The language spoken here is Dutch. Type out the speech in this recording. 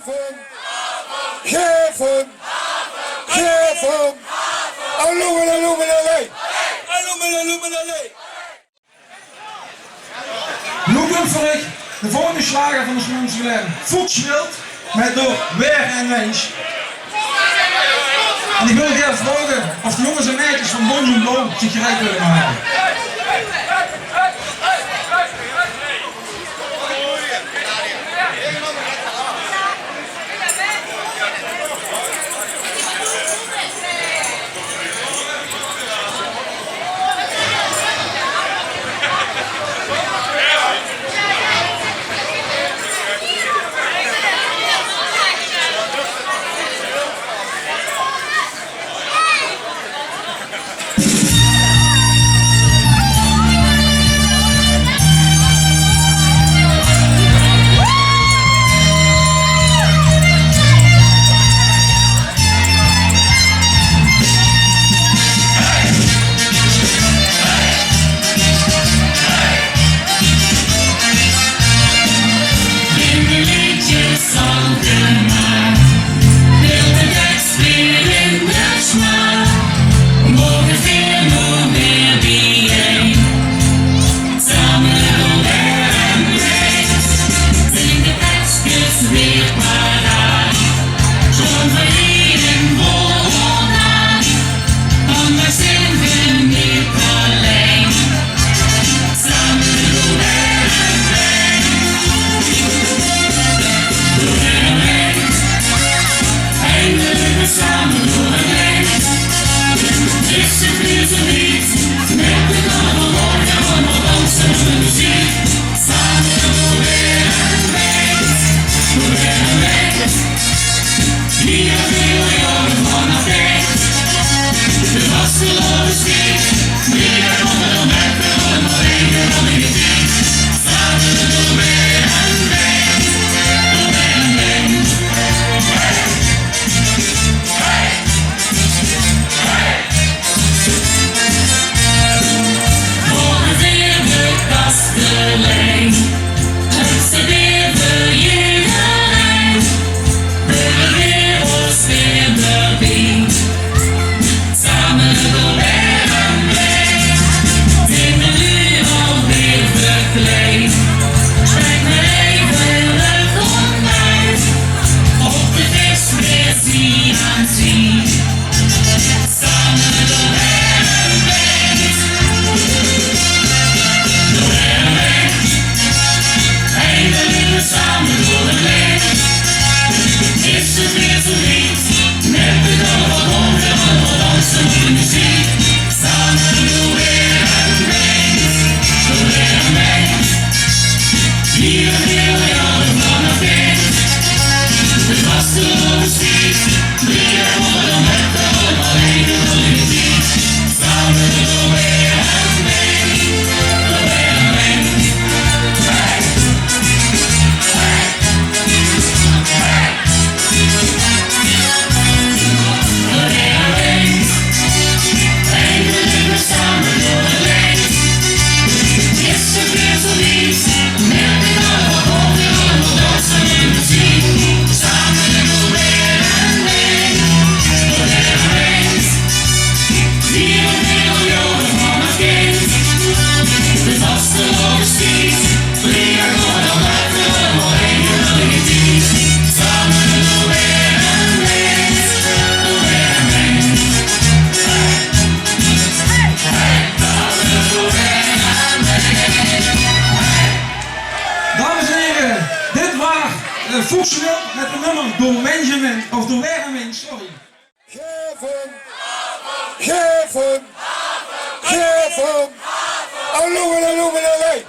Geven! Geven! Alumenalei! Loeken voor ik de volgende slager van de Smoenswillen. Voetschild met door weer en mens. En ik wil heel vragen of de jongens en meisjes van Bonjour Blanc zich gereed willen maken. Voedsel met een nummer door Benjamin, of door Benjamin, sorry. Geven! Geven! Geven! Alumenalei!